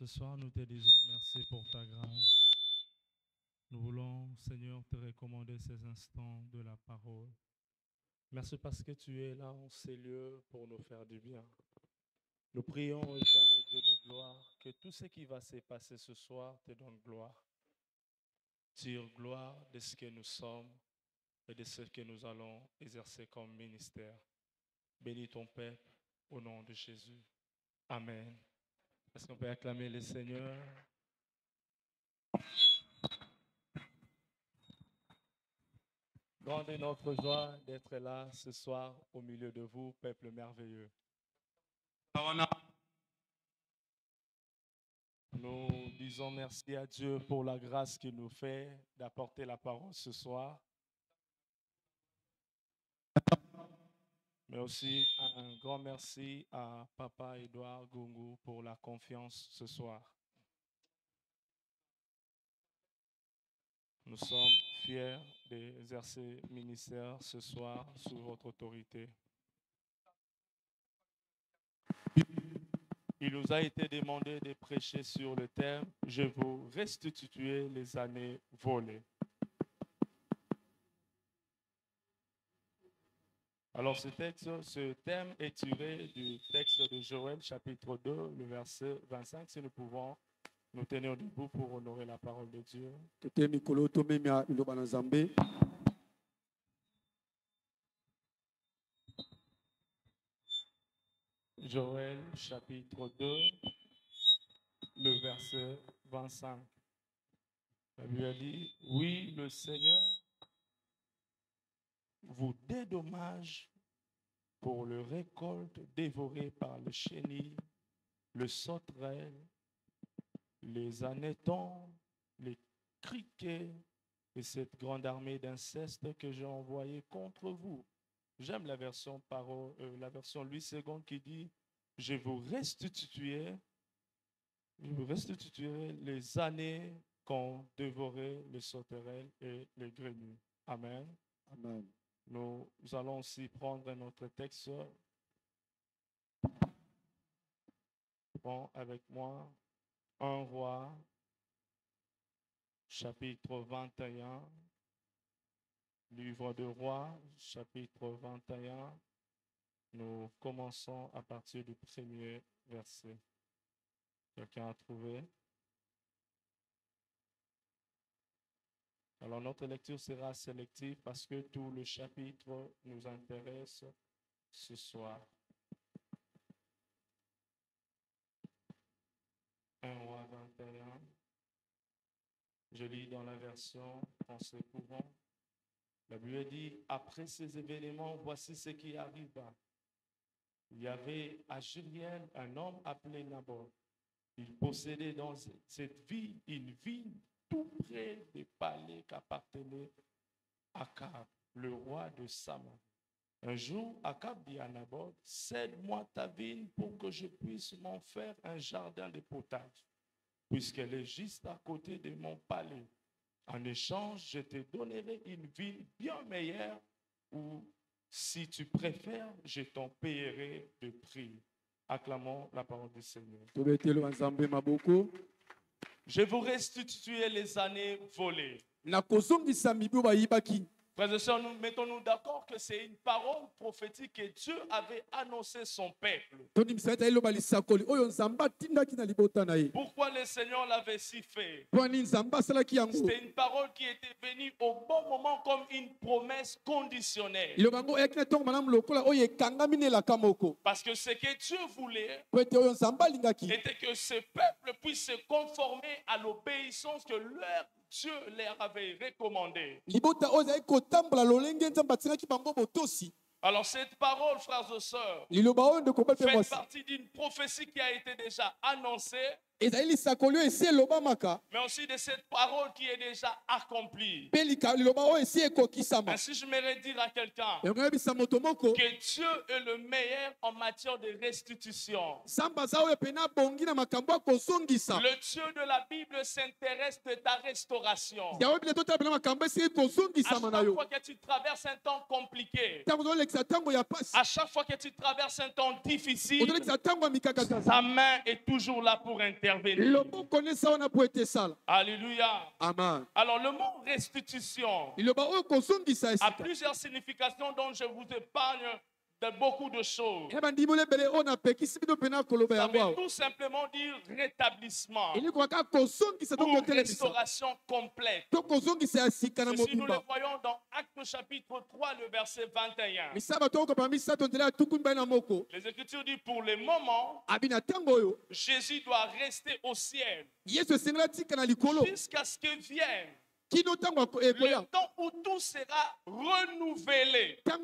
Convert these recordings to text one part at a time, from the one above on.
ce soir, nous te disons merci pour ta grâce. Nous voulons, Seigneur, te recommander ces instants de la parole. Merci parce que tu es là en ces lieux pour nous faire du bien. Nous prions, éternel Dieu de gloire, que tout ce qui va se passer ce soir te donne gloire. Tire gloire de ce que nous sommes et de ce que nous allons exercer comme ministère. Bénis ton peuple au nom de Jésus. Amen. Est-ce qu'on peut acclamer le Seigneur? Grande est notre joie d'être là ce soir au milieu de vous, peuple merveilleux. Nous disons merci à Dieu pour la grâce qu'il nous fait d'apporter la parole ce soir. Mais aussi un grand merci à Papa Edouard Gungu pour la confiance ce soir. Nous sommes fiers d'exercer le ministère ce soir sous votre autorité. Il nous a été demandé de prêcher sur le thème « Je vous restituer les années volées ». Alors ce thème est tiré du texte de Joël chapitre 2, le verset 25. Si nous pouvons nous tenir debout pour honorer la parole de Dieu. Joël chapitre 2, le verset 25. La Bible dit, oui, le Seigneur vous dédommage pour le récolte dévoré par le chenil, le sauterelle, les anétons, les criquets et cette grande armée d'inceste que j'ai envoyée contre vous. J'aime la version Louis II qui dit « Je vous restituerai les années qu'ont dévoré les sauterelles et les grenouilles. » Amen. Amen. Nous allons aussi prendre notre texte. Bon, avec moi, 1 Roi, chapitre 21. Livre de Rois, chapitre 21. Nous commençons à partir du premier verset. Quelqu'un a trouvé? Alors, notre lecture sera sélective parce que tout le chapitre nous intéresse ce soir. 1 Roi 21. Je lis dans la version Français courant. La Bible dit, après ces événements, voici ce qui arriva. Il y avait à Jériel un homme appelé Naboth. Il possédait dans cette ville une vigne tout près des palais qu'appartenait Akab, le roi de Samarie. Un jour, Akab dit à Naboth, cède-moi ta vigne pour que je puisse m'en faire un jardin de potage, puisqu'elle est juste à côté de mon palais. En échange, je te donnerai une ville bien meilleure ou, si tu préfères, je t'en payerai de prix. Acclamons la parole du Seigneur. Je vous restituer les années volées. Frères et sœurs, mettons-nous d'accord que c'est une parole prophétique que Dieu avait annoncé son peuple. Pourquoi le Seigneur l'avait si fait? C'était une parole qui était venue au bon moment comme une promesse conditionnelle. Parce que ce que Dieu voulait était que ce peuple puisse se conformer à l'obéissance que leur Dieu leur avait recommandé. Alors cette parole, frères et sœurs, fait partie d'une prophétie qui a été déjà annoncée, mais aussi de cette parole qui est déjà accomplie. Ainsi, je m'aimerais dire à quelqu'un que Dieu est le meilleur en matière de restitution. Le Dieu de la Bible s'intéresse de ta restauration. À chaque fois que tu traverses un temps compliqué, à chaque fois que tu traverses un temps difficile, sa main est toujours là pour intervenir. intervenir. Alléluia. Amen. Alors le mot restitution a plusieurs significations dont je vous épargne de beaucoup de choses. Ça veut tout simplement dire rétablissement ou restauration complète. Ceci, nous le voyons dans Actes chapitre 3, le verset 21. Les Écritures disent pour le moment, Jésus doit rester au ciel jusqu'à ce que vienne le temps où tout sera renouvelé. Comme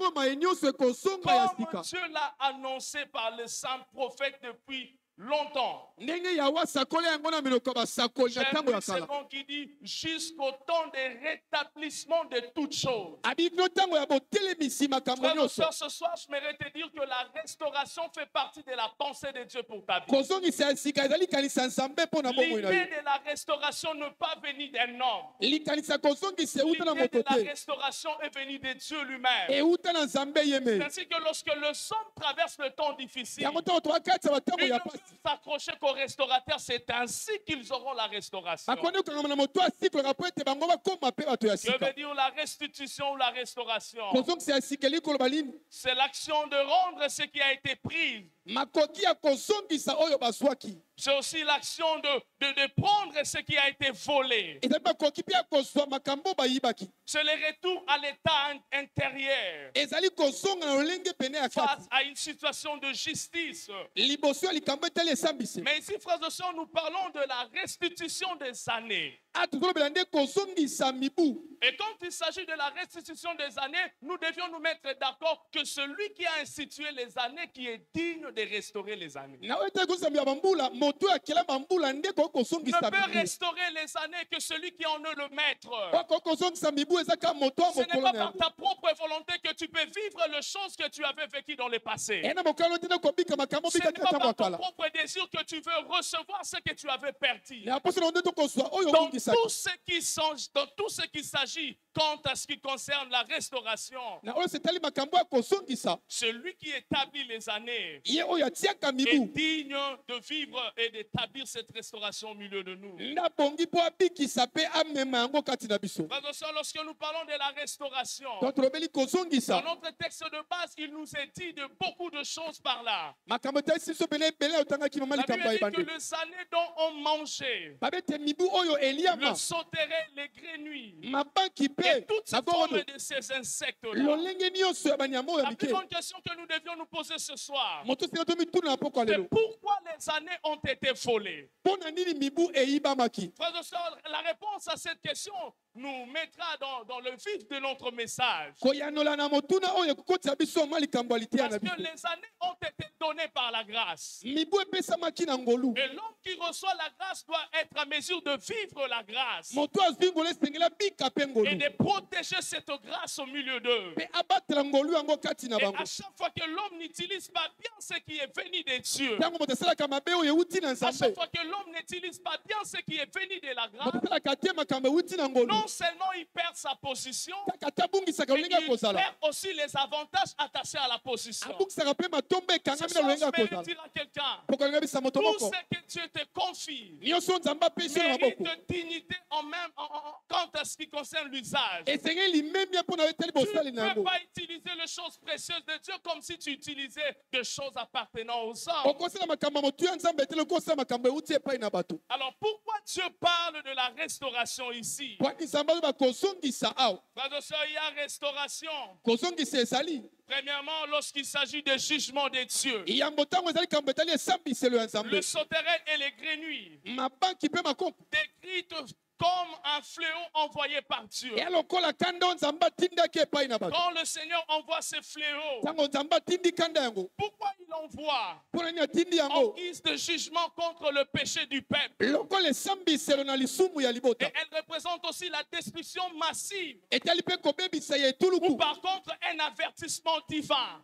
Dieu l'a annoncé par le saint prophète depuis longtemps. J'aime le second qui dit jusqu'au temps de rétablissement de toutes choses. Frères et sœurs, ce soir, je voudrais te dire que la restauration fait partie de la pensée de Dieu pour ta vie. L'idée de la restauration ne pas venir d'un homme. L'idée de la restauration est venue de Dieu lui-même. C'est ainsi que lorsque le sang traverse le temps difficile, s'accrocher qu'au restaurateur, c'est ainsi qu'ils auront la restauration. Que veut dire la restitution ou la restauration? C'est l'action de rendre ce qui a été pris. C'est aussi l'action de prendre ce qui a été volé. C'est le retour à l'état intérieur face à une situation de justice. Mais ici, frères et sœurs, nous parlons de la restitution des années. Et quand il s'agit de la restitution des années, nous devions nous mettre d'accord que celui qui a institué les années, qui est digne de restaurer les années, ne peut restaurer les années que celui qui en est le maître. Ce n'est pas par ta propre volonté que tu peux vivre les choses que tu avais vécues dans le passé. Ce n'est pas par ton propre désir que tu veux recevoir ce que tu avais perdu. Dans tout ce qui s'agit quant à ce qui concerne la restauration, celui qui établit les années est digne de vivre et d'établir cette restauration au milieu de nous. Lorsque nous parlons de la restauration, dans notre texte de base, il nous est dit de beaucoup de choses par là. La Bible dit que les années dont on mangeait, le sauterelle, les grenouilles, et toutes ces formes de ces insectes-là. La plus grande question que nous devions nous poser ce soir, c'est pourquoi les années ont été volées. Frères et sœurs, la réponse à cette question nous mettra dans le vif de notre message. Parce que les années ont été données par la grâce. Et l'homme qui reçoit la grâce doit être à mesure de vivre la grâce et de protéger cette grâce au milieu d'eux. Et à chaque fois que l'homme n'utilise pas bien ce qui est venu de Dieu, à chaque fois que l'homme n'utilise pas bien ce qui est venu de la grâce, non seulement il perd sa position, mais il perd aussi les avantages attachés à la position. Ce soir, je vais dire à quelqu'un, tout ce que Dieu te confie mérite de dignité quant à ce qui concerne l'usage. Tu ne peux pas utiliser les choses précieuses de Dieu comme si tu utilisais des choses appartenant aux hommes. Alors pourquoi Dieu parle de la restauration ici? Frères et sœurs, il y a restauration. Premièrement, lorsqu'il s'agit de jugement de Dieu, le sauterelle et les grenouilles décrites comme un fléau envoyé par Dieu. Quand le Seigneur envoie ce fléau, pourquoi il envoie? En guise de jugement contre le péché du peuple. Et elle représente aussi la destruction massive. Ou par contre un avertissement divin.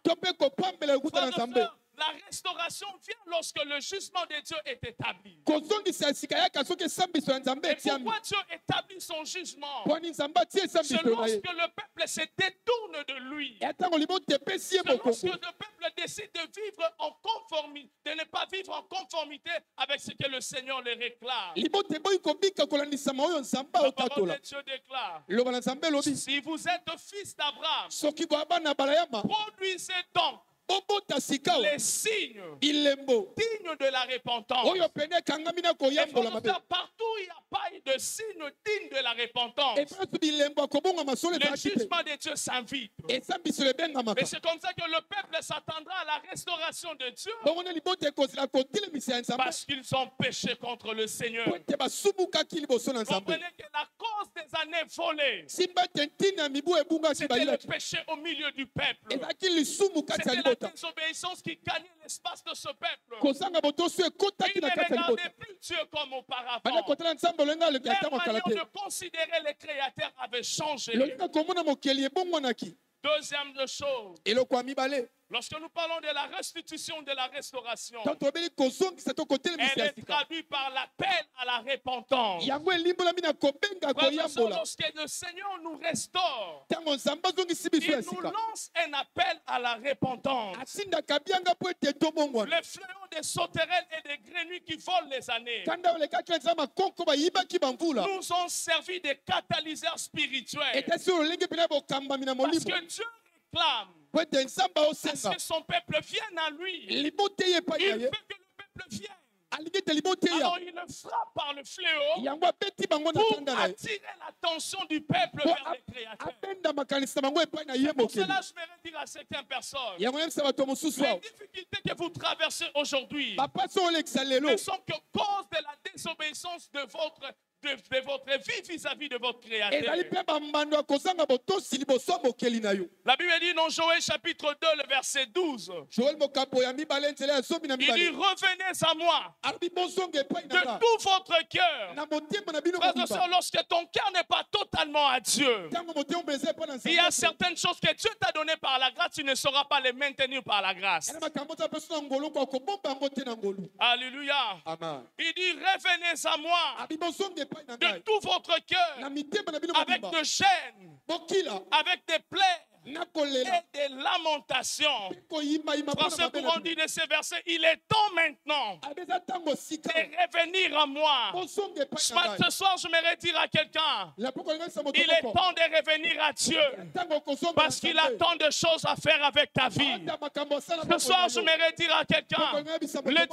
la restauration vient lorsque le jugement de Dieu est établi. kozongisa sika yaka soki esambiso ya nzambe Et etiami pourquoi Dieu établit son jugement? poni nzambe atie C'est esambiso na ye lorsque le peuple se détourne de lui. ya ntango libota epesi ye C'est lorsque bokoko le peuple décide de vivre en conformité, de ne pas vivre en conformité avec ce que le Seigneur les réclame. libota eboyi kobika kolandisama oyo nzambe La parole aotatola de Dieu déclare, loba na nzambe elobi si vous êtes fils d'Abraham, soki boya bana balayama produisez donc bobota sika les signes bilembo dignes de la repentance. oyo pene ekangami na Et koyambola mabe partout où il n'y a pas eu de signe digne de la repentance, epaso bilembo akobonga masolo le ezalaki te jugement de Dieu s'invite. esambiselo ebengamaka Et c'est comme ça que le peuple s'attendra à la restauration de Dieu, bongo na libota ekozela kotelemisa ya nzambe parce qu'ils ont péché contre le Seigneur. po ete basumukaki liboso na nzambe Comprenez que la cause des années volées, simba ete ntina ya mibu ebungaki c'était le bayilaki péché au milieu du peuple. ezalaki lisumu kati ya C'était la libota désobéissance qui gagnait l'espace de ce peuple. kozanga botoso ekotaki Ils na ne kati ya libota regardaient plus Dieu comme banda auparavant. kotala nzambe olenga aleki ya Leur ntango akala manière te de considérer les créateurs avait changé. lolinga komona mokeli ebongwanaki Deuxième chose, eloko ya mibale lorsque nous parlons de la restitution, de la restauration, ntango tobeli kozongisa to kotelemisa elle ya est sika traduite par l'appel à la repentance. yango elimbolami na kobenga Frères et sœurs, koyambola lorsque le Seigneur nous restaure, ntango nzambe azongisi biso il ya nous sika lance un appel à la repentance. atindaka bianga mpo ete tobongwana Les fléaux des sauterelles et des grenouilles qui volent les années kanda olekaki na nzambe makonko bayibaki bamvula nous ont servi de catalyseurs spirituels. etasi oyo olenge mpena bokambami na Parce molimo que Dieu réclame po ete nzambe à ce aosenga que son peuple vienne à lui. libota ye epai Il na veut ye que le peuple vienne. alingi ete libota Alors eya il le frappe par le fléau yango abeti bango na pour kanda na ye attirer l'attention du peuple po vers les créateurs. abenda makanisi na bango epai na ye Pour mokeli cela, je vais dire à certaines personnes, yango yebisa bato mosusu les awo difficultés que vous traversez aujourd'hui bapasi oyo olekisa lelo ne sont que cause de la désobéissance de votre vie vis-à-vis de votre ezali créateur. mpe bambando ya kozanga botosi liboso ya mokeli na yo La Bible dit dans Joël chapitre 2, le verset 12, joel mokambo ya mibale nzela ya zomi na il dit, mibale revenez à moi alobi bozonga epai de na nga tout votre cœur. na motema na bino Frères et mobimba sœurs, lorsque ton cœur n'est pas totalement à Dieu, ntango motema obeza epai na il y a nzambe certaines choses que Dieu t'a données par la grâce, tu ne sauras pas les maintenir par la grâce. ena makambo za peso na ngolu kwa kobomba yango te na ngolu Alléluia. amen Il dit, revenez à moi abi bozonga epai na de ngai tout votre cœur, na mitema na bino avec mobimba de gêne, bokila avec des plaies na et kolela des lamentations. mpe koyimayima mpona Français mabe na courant bino dit de ces versets, il est temps maintenant abeza ntango sika de revenir à moi. bozonga epai na ngai Ce soir, je me dire à quelqu'un, la poko lingisa moto il est moko temps de revenir à Dieu ntango kozonga parce qu'il a tant de choses à faire avec ta vie. ata makambo asala Ce soir, je me dire à quelqu'un, le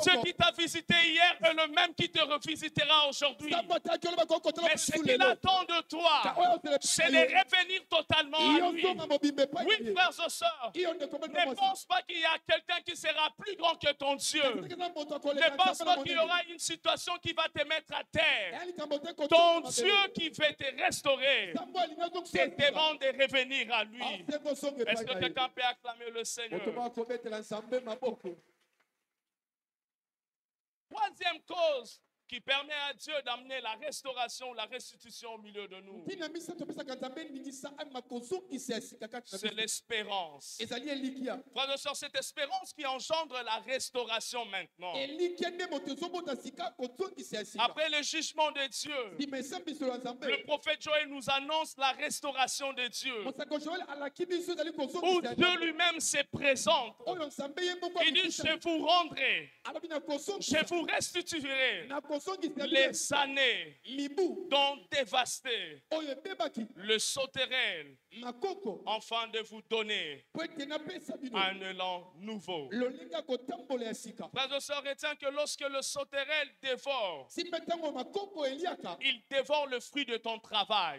Dieu le qui t'a visité hier est le même qui te revisitera aujourd'hui. Mais ce qu'il attend de toi, c'est de revenir totalement à lui. Oui, frères et sœurs, ne pense pas qu'il y a quelqu'un qui sera plus grand que ton Dieu. Ne pense pas qu'il y aura une situation qui va te mettre à terre. Ton Dieu qui veut te restaurer te demande de revenir à lui. Est-ce que quelqu'un peut acclamer le Seigneur? Troisième cause qui permet à Dieu d'amener la restauration, la restitution au milieu de nous, c'est l'espérance. Frères et sœurs, cette espérance qui engendre la restauration maintenant. Après le jugement de Dieu, le prophète Joël nous annonce la restauration de Dieu, où Dieu lui-même se présente. Il dit, je vous rendrai, je vous restituerai les années dont dévasté le sauterelle, afin de vous donner un élan nouveau. Frères et sœurs, retiens que lorsque le sauterelle dévore, il dévore le fruit de ton travail.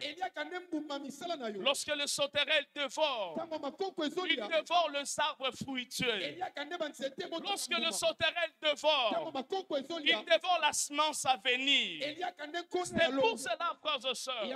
Lorsque le sauterelle dévore, il dévore le arbre fruitier. Lorsque le sauterelle dévore, il dévore la semence à venir. C'est pour cela, frères et sœurs,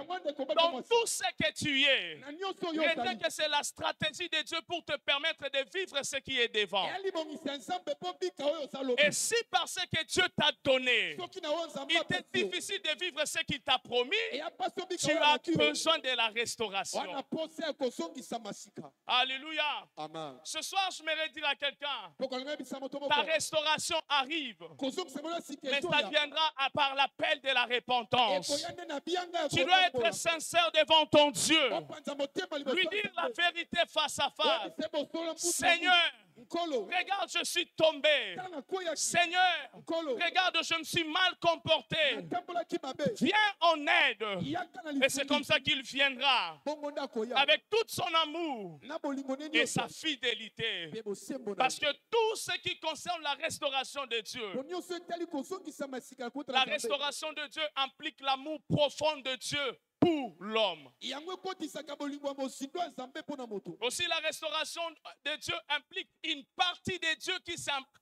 dans tout ce que tu es, nyonso oyo Retiens ozali. que c'est la stratégie de Dieu pour te permettre de vivre ce qui est devant. eyalibongisa ya nzambe mpo bika oyo ozaloba. Et si parce que Dieu t'a donné, soki na oyo nzambe il t'est apesi yo, difficile de vivre ce qu'il t'a promis, eya mpasi obika tu oyo as alaki yo, besoin de la restauration. wana posa ya kozongisa masika. Alléluia. Amen. Ce soir, je me dire à quelqu'un, mpo kolinga yebisa moto ta moko restauration arrive, kozongisa mona sika mais ça ezoya viendra par l'appel de la repentance. ekoya nde na bianga ya Tu dois être sincère devant ton Dieu. opanza motema liboso Lui ya dire la Nzambe. vérité face à face. Oyebisa bosola mputu Seigneur, nkolo regarde, je suis tombé. tala nakweyaki Seigneur, nkolo regarde, je me suis mal comporté. natambolaki mabe Viens en aide. yaka na Et c'est comme ça qu'il viendra bongo nde akoya avec tout son amour na bolingo ne et nyonso sa fidélité. mpe bosembo na Parce que tout ce qui concerne la restauration de Dieu, po nyonso etali kozongisa masika ya kota la na Nzambe. restauration de Dieu implique l'amour profond de Dieu pour l'homme. yango ekotisaka bolingo ya mosindo ya nzambe mpo na moto. Aussi, la restauration de Dieu implique une partie de Dieu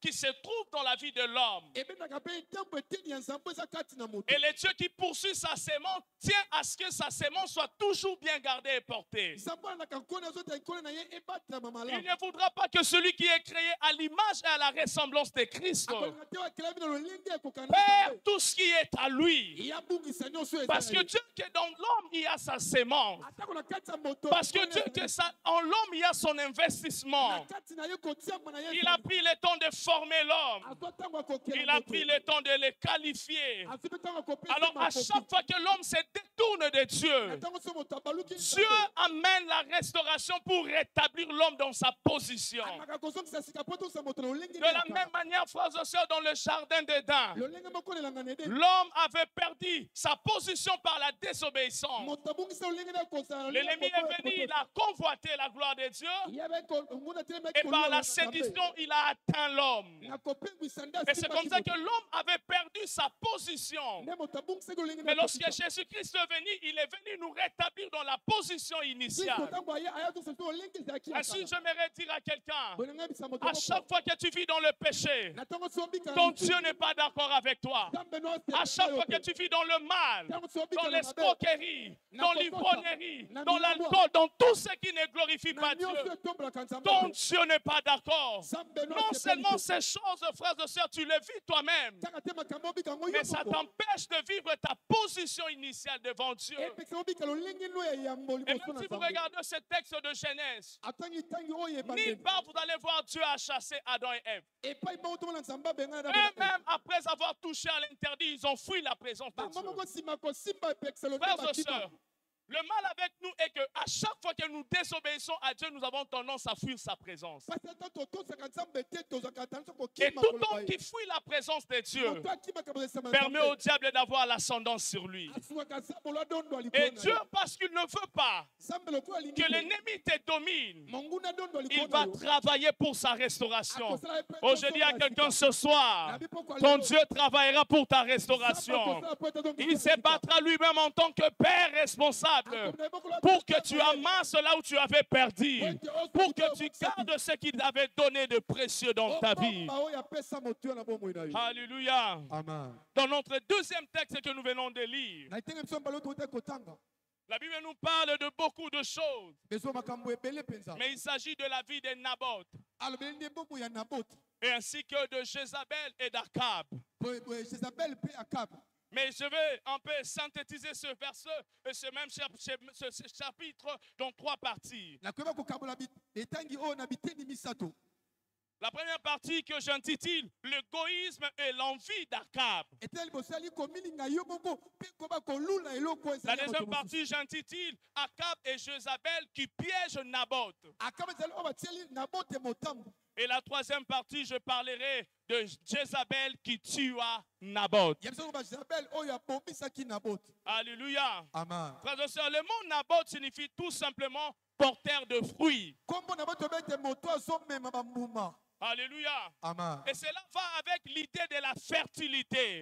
qui se trouve dans la vie de l'homme. ebendaka mpe ntambo eteni ya nzambe eza kati na moto. Et le Dieu qui poursuit sa sémence tient à ce que sa sémence soit toujours bien gardée et portée. nzambe alandaka nkolo azota nkolo na ye ebatilama Il malamu. ne voudra pas que celui qui est créé à l'image et à la ressemblance de Christ akolinga te wakelami na lolenge ekokana na perd Nzambe. tout ce qui est à lui. eyabungisa nyonso eza Parce na que ye. Dieu qui est dans l'homme, il y a sa sémence. atako na kati ya moto Parce que nkolo Dieu ezali. qui est en l'homme, il y a son na investissement. kati na ye kotiama na ye Il a pris le temps de former l'homme. azwa ntango akokela Il a moto. pris le temps de le qualifier. azwi mpe ntango akopesa Alors à makoki. chaque fois que l'homme se détourne de na Dieu, ntango so moto abaluki Dieu amène la restauration pour rétablir l'homme dans sa position. amaka kozongisa sika po tosa moto na lolenge De la même manière, frères et sœurs, dans le jardin d'Éden, lolenge moko elanga na ede l'homme avait perdu sa position par la désobéissance. moto abungisa lolenge na kozala na lolenge L'ennemi est venu, il a convoité la gloire de Dieu et par la séduction, il a atteint l'homme. Et c'est comme ça que l'homme avait perdu sa position. Mais lorsque Jésus-Christ est venu, il est venu nous rétablir dans la position initiale. Ainsi, j'aimerais dire à quelqu'un, à chaque fois que tu vis dans le péché, ton Dieu n'est pas d'accord avec toi. À chaque fois que tu vis dans le mal, dans l'escroquerie, dans l'ivrognerie, dans l'alcool, dans tout ce qui ne glorifie pas Dieu, ton Dieu n'est pas d'accord. Non seulement ces choses, frères et sœurs, tu les vis toi-même, mais ça t'empêche de vivre ta position initiale devant Dieu. Et même si vous regardez ce texte de Genèse, nulle part vous allez voir Dieu a chassé Adam et Ève. Eux-mêmes, après avoir touché à l'interdit, ils ont fui la présence de Dieu. Frères et sœurs, le mal avec nous est qu'à chaque fois que nous désobéissons à Dieu, nous avons tendance à fuir sa présence. Et tout homme qui fuit la présence de Dieu permet au diable d'avoir l'ascendance sur lui. Et Dieu, parce qu'il ne veut pas que l'ennemi te domine, il va travailler pour sa restauration. Oh, je dis à quelqu'un ce soir, ton Dieu travaillera pour ta restauration. Il se battra lui-même en tant que Père responsable pour que tu amasses là où tu avais perdu, pour que tu gardes ce qu'il avait donné de précieux dans ta vie. Alléluia. Dans notre deuxième texte que nous venons de lire, la Bible nous parle de beaucoup de choses, mais il s'agit de la vie de Naboth, et ainsi que de Jézabel et d'Akab. Mais je vais un peu synthétiser ce verset et ce même chapitre dans trois parties. La première partie que j'intitule l'égoïsme et l'envie d'Akab. La deuxième partie j'intitule Akab et Jézabel qui piègent Naboth. Et la troisième partie, je parlerai de Jézabel qui tua Naboth. Alléluia. Frères et sœurs, le mot Naboth signifie tout simplement porteur de fruits. Alléluia. Et cela va avec l'idée de la fertilité.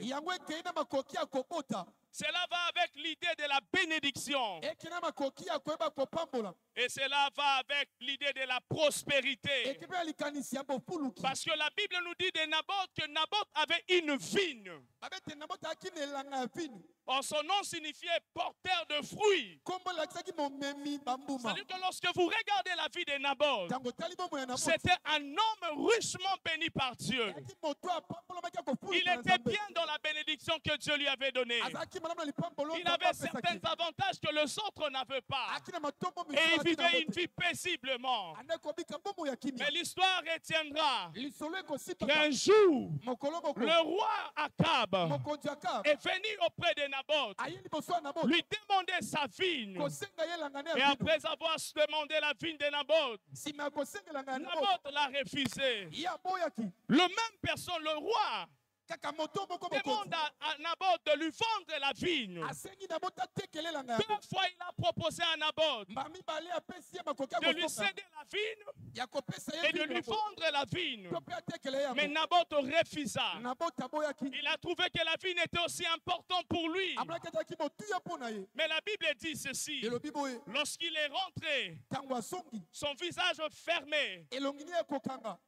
Cela va avec l'idée de la bénédiction. ekina makoki ya koyeba kopambola Et cela va avec l'idée de la prospérité. ekipe ya likanisi ya bofuluki Parce que la Bible nous dit de Naboth que Naboth avait une vigne. babete Naboth ayaki na elanga ya vino Or, son nom signifiait porteur de fruits. kombo elakisaki momemi bambuma C'est-à-dire que lorsque vous regardez la vie de Naboth, ntango otali bomoi ya Naboth c'était un homme richement béni par Dieu. ayaki moto apambolamaki ya Il kofuluka na était Nzambe bien dans la bénédiction que Dieu lui avait donnée. azalaki malamu na lipambolo Il Nzambe avait apesaki. certains avantages que les autres n'avaient pas. ayaki na matombo Et il misusu vivait ayaki une na vie paisiblement. ande kobika bomoi ya kimia Mais l'histoire retiendra lisolo ekosipaka qu'un jour, mokolo moko le roi Akab mokonzi Akabu est venu auprès de Naboth, aye liboso ya Naboth lui demander sa vigne. kosenga ye elanga ne Et ya vino après avoir demandé la vigne de Naboth, nsima ya kosenga elanga ya Naboth Naboth l'a refusé. ye aboyaki Le même personne, le roi, kaka moto moko demande mokonzi à Naboth de lui vendre la vigne. asengi Naboth atekela elanga Deux yango fois, il a proposé à Naboth mbala mibale apesi ye makoki ya de lui kosoka céder la vigne ya kopesa ye et de vino lui yango vendre la vigne. to mpe atekela ye Mais yango Naboth refusa. Naboth aboyaki Il a trouvé que la vigne était aussi importante pour lui. amonaki azalaki motuya mpo na ye Mais la Bible dit ceci. elobi boye Lorsqu'il est rentré, ntango asongi son visage fermé, elongi ne ekokanga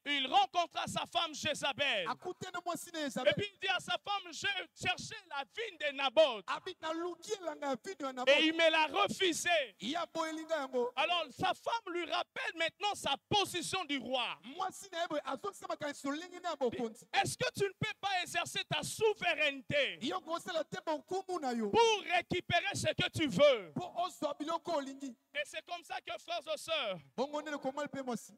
il rencontra sa femme Jézabel. akutene mwasi na Et Yezabeli puis il dit à sa femme, je cherchais la vigne de Naboth. abi naluki elanga ya vino ya Et Naboth il me l'a refusé. ye aboyelinga yango Alors sa femme lui rappelle maintenant sa position du roi. mwasi na ye boye azongisa makanisi lolenge ne ya bokonzi Est-ce que tu ne peux pas exercer ta souveraineté yo kosala te bonkumu na yo pour récupérer ce que tu veux? mpo ozwa biloko olingi Et c'est comme ça que, frères et sœurs, bongo nde komali mpe mwasi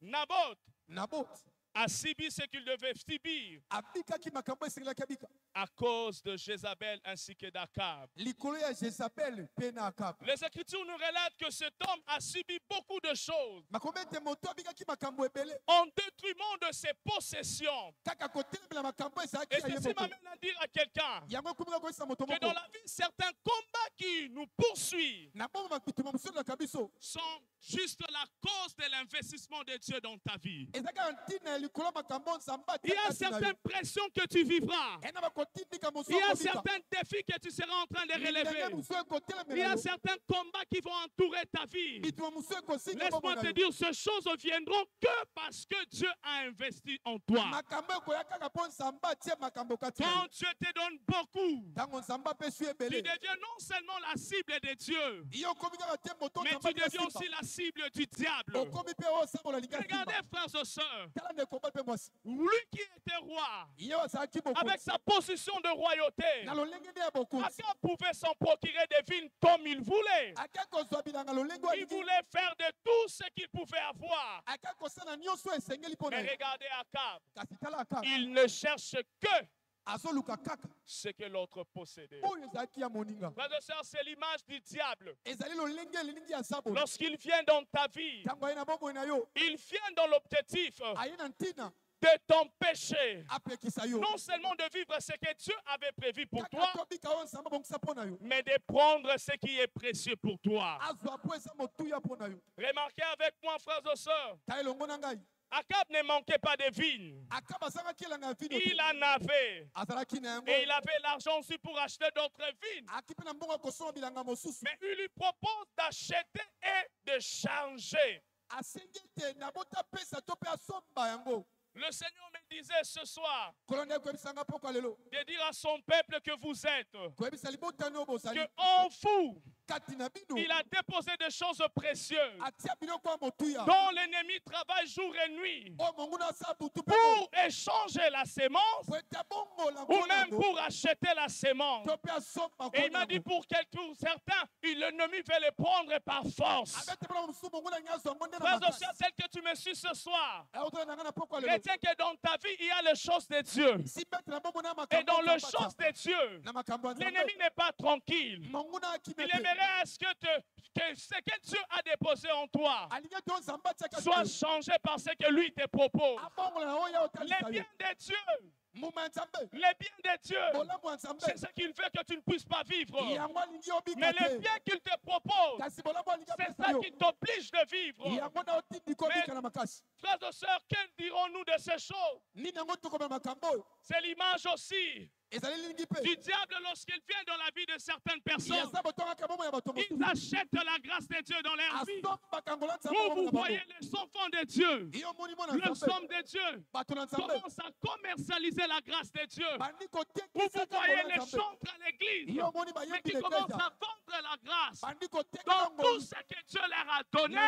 Naboth Naboth a subi ce qu'il devait subir abikaki makambo esengelaki abika à cause de Jézabel ainsi que d'Akab. likolo ya Jezabel mpe na Akabu Les Écritures nous relatent que cet homme a subi beaucoup de choses makombe ete moto abikaki makambo ebele en détriment de ses possessions. kaka kotelemela makambo ezalaki Et ya ye ceci moto m'amène à dire à quelqu'un yango ekomika koyesa moto que dans moko la vie, certains combats qui nous poursuivent na bomba bituma mosusu elaka biso sont juste la cause de l'investissement de Dieu dans ta vie. ezalaki ya ntina ya likolo ya makambo nzambe Il y a atia kati na yo certaines pressions que tu vivras. ena bakotindika mosu Il y a akobika certains défis que tu seras en train de ndenge relever. mosu Il y ekotelemela a yo certains combats qui vont entourer ta vie. bituma mosu ekosinga Laisse-moi bombo te na yo dire, ces choses ne viendront que parce que Dieu a investi en toi. makambo ekoya kaka mpo nzambe atie makambo kati na Quand yo Dieu te donne beaucoup, ntango nzambe apesi yo tu ebele deviens non seulement la cible de Dieu, yo okomi kaka te moto mais nzambe tu deviens asimba aussi la cible du diable. okomi mpe oyo osambola lingi Regardez, asimba frères et sœurs, tala ndeko mobali mpe mwasi lui qui était roi, ye azalaki avec bokonzi sa position de royauté, na lolenge nde ya bokonzi Akab pouvait s'en procurer des vignes comme il voulait. akaki kozwa bilanga lolenge Il alingi voulait faire de tout ce qu'il pouvait avoir. akaki kosala nyonso esengeli mpo na Mais ye regardez Akab, kasi tala akaka il ne cherche que azoluka kaka ce que l'autre possédait. oyo ezalaki ya moninga Frères et sœurs, c'est l'image du diable. ezali lolenge elilingi ya zabolo Lorsqu'il vient dans ta vie, ntango aye na bomoi na yo il vient dans l'objectif aye na ntina de t'empêcher apekisa yo non seulement de vivre ce que Dieu avait prévu pour kaka toi, tobika oyo nzambe abongisa mpo na yo mais de prendre ce qui est précieux pour toi. azwa mpo eza motuya mpo na yo Remarquez avec moi, frères et sœurs, ta elongo na ngai Akab ne manquait pas de vignes. akaba azangaki elanga ya vino Il te en avait. azalaki na yango Et il avait l'argent aussi pour acheter d'autres vignes. aki mpe na mbongo akosoma bilanga mosusu Mais il lui propose d'acheter et de changer. asengi ete nabota apesa to mpe asomba yango Le Seigneur me disait ce soir nkolo nde koyebisanga pokwa lelo de dire à son peuple que vous êtes, koyebisa libotani oyo bozali que en vous, kati na bino il a déposé des choses précieuses atia biloko ya motuya dont l'ennemi travaille jour et nuit oyo monguna asala butu mpe pour échanger la sémence po ete abongola ou nkolo même yango pour acheter la sémence. to mpe asomba Et il nkolo m'a dit yango pour certains, l'ennemi veut les prendre par force. abete mpona mosusu monguna ngai azwa ngo nde na Frères et makasi sœurs, celle que tu me suis ce soir, aotala na ngai na pokwa lelo retiens que dans ta vie, il y a les choses de Dieu. si bete na bombo na Et makambo dans ya les Nzambe choses de Dieu, na makambo ya l'ennemi Nzambe n'est pas tranquille. monguna akimi Il te aimerait à ce que ce que Dieu a déposé en toi alingi ete oyo nzambe atiaka soit changé par ce que lui te propose. abongola na oyo ya Les otalisa yo biens de Dieu, mbuma ya nzambe les biens de Dieu, bolamu ya nzambe c'est ce qu'il veut que tu ne puisses pas vivre. yango alingi obika Mais les te biens qu'il te propose, kasi bolamu alingi c'est apesa ça yo qui t'oblige de vivre. yango na otindi kobika na makasi Frères et sœurs, que dirons-nous de ces choses? nini yango tokobela makambo oyo C'est l'image aussi du diable lorsqu'il vient dans la vie de certaines personnes. Ils achètent la grâce de Dieu dans leur vie. Vous voyez les enfants de Dieu, les hommes de Dieu commencent à commercialiser la grâce de Dieu. Vous voyez les chantres à l'église, mais qui commencent à vendre la grâce. Donc tout ce que Dieu leur a donné,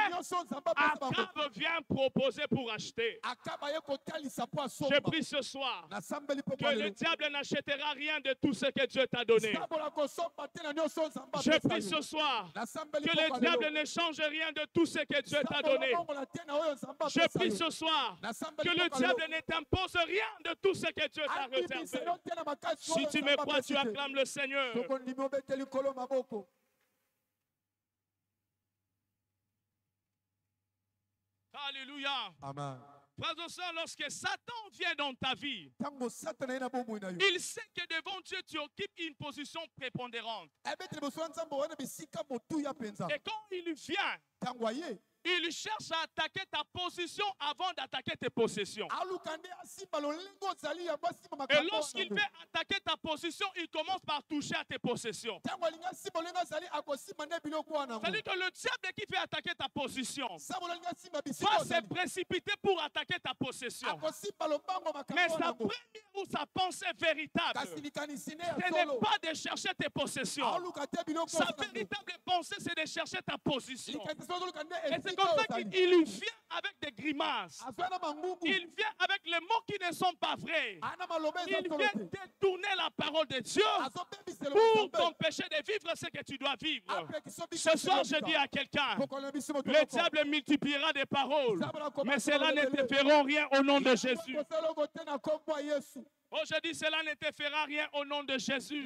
Akab vient proposer pour acheter. Je prie ce soir que le diable n'achètera rien de tout ce que Dieu t'a donné. Je prie ce soir que le diable ne change rien de tout ce que Dieu t'a donné. Je prie ce soir que le diable ne t'impose rien de tout ce que Dieu t'a réservé. Si tu me crois, tu acclames le Seigneur. Alléluia. Amen. Frères et sœurs, lorsque Satan vient dans ta vie, il sait que devant Dieu, tu occupes une position prépondérante. Et quand il vient, il cherche à attaquer ta position avant d'attaquer tes possessions. Et lorsqu'il veut attaquer ta position, il commence par toucher à tes possessions. C'est-à-dire que le diable qui fait attaquer ta position va se précipiter pour attaquer ta possession. Mais sa première ou sa pensée véritable, ce n'est pas de chercher tes possessions. Sa véritable pensée, c'est de chercher ta position. Et c'est comme ça qu'il vient avec des grimaces. Il vient avec les mots qui ne sont pas vrais. Il vient détourner la parole de Dieu pour t'empêcher de vivre ce que tu dois vivre. Ce soir, je dis à quelqu'un, le diable multipliera des paroles, mais cela ne te fera rien au nom de Jésus. Oh, je dis, cela ne te fera rien au nom de Jésus.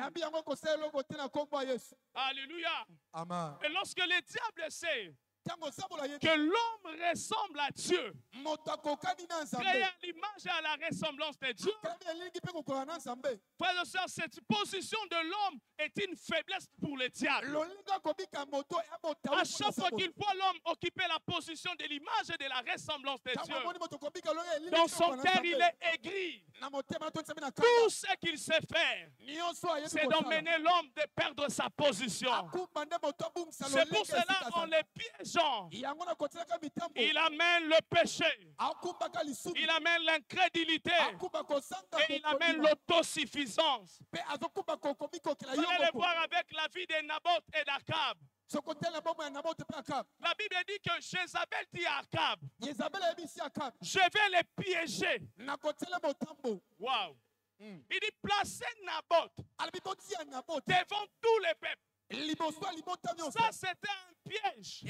Alléluia. Amen. Et lorsque le diable sait que l'homme ressemble à Dieu, créé à l'image et à la ressemblance de Dieu, frères et sœurs, cette position de l'homme est une faiblesse pour le diable. À chaque fois qu'il voit l'homme occuper la position de l'image et de la ressemblance de Dieu, dans son cœur, il est aigri. Tout ce qu'il sait faire, c'est d'emmener l'homme de perdre sa position. C'est pour cela qu'on les piège. Il amène le péché, il amène l'incrédulité et il amène l'autosuffisance. Vous allez le voir avec la vie de Naboth et d'Akab. La Bible dit que Jézabel dit à Akab, je vais les piéger. Wow. Il dit placer Naboth devant tous les peuples. Ça, c'était un piège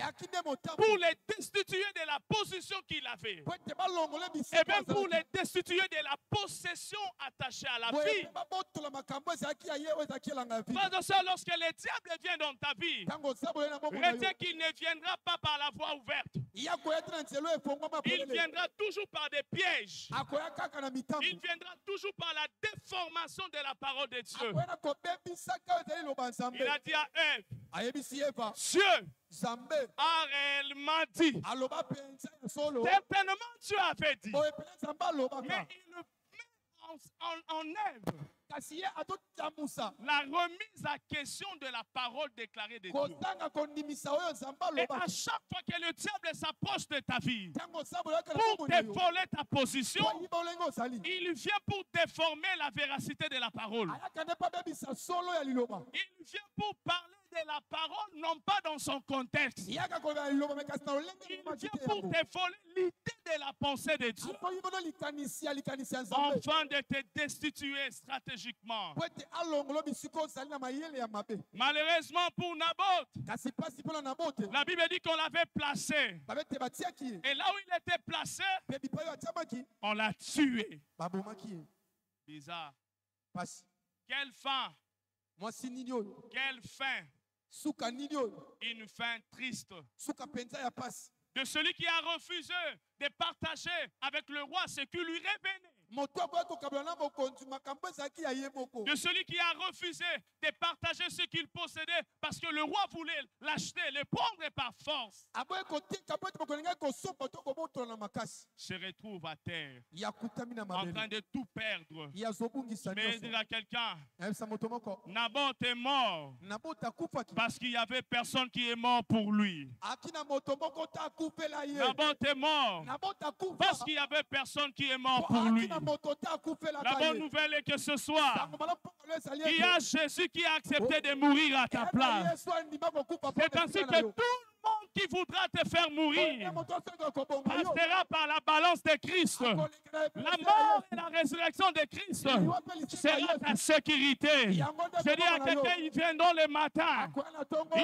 pour les destituer de la position qu'il avait. Et même pour les destituer de la possession attachée à la vie. Frères et sœurs, lorsque le diable vient dans ta vie, retiens qu'il ne viendra pas par la voie ouverte. Il viendra toujours par des pièges. Il viendra toujours par la déformation de la parole de Dieu. Il a dit à Ève, Dieu a réellement dit. Certainement Dieu avait dit. Mais il le met en œuvre. La remise à question de la parole déclarée de Dieu. Et à chaque fois que le diable s'approche de ta vie pour dévoler ta position, il vient pour déformer la véracité de la parole. Il vient pour parler de la parole, non pas dans son contexte. Il vient pour dévoler l'idée de la pensée de Dieu, afin de te destituer stratégiquement. Malheureusement pour Naboth, la Bible dit qu'on l'avait placé. Et là où il était placé, on l'a tué. Bizarre. Quelle fin. Quelle fin. Une fin triste. De celui qui a refusé de partager avec le roi ce qui lui revenait. moto akoya kokabela na mokonzi makambo ezalaki ya ye moko. De celui qui a refusé de partager ce qu'il possédait parce que le roi voulait l'acheter, le prendre par force, Aboye kotika po ete mokonzi ngai kosomba to kobotola na makasi. se retrouve à terre, Yakutami na en train mabele. de tout perdre. Yazobungisa Mais nyonso. dire à quelqu'un, Ayebisa moto moko. Naboth est mort Naboth akufaki. parce qu'il n'y avait personne qui est mort pour lui. Aki na moto moko ta akufela ye. Naboth est mort Naboth akufa. parce qu'il n'y avait personne qui est mort Po pour aki lui. na moto ta akufela La ka bonne ye. nouvelle est que ce soir, Sango malamu pokolo ezali il y a Jésus qui a accepté de mourir à ta place. Yesu andima kokufa po C'est ainsi esika que na tout yo. le monde qui voudra te faire mourir Moto asenga kobonga yo. passera par la balance de Christ. La mort et la résurrection de Christ sera ta sécurité. Je dis à quelqu'un, ils viendront le matin,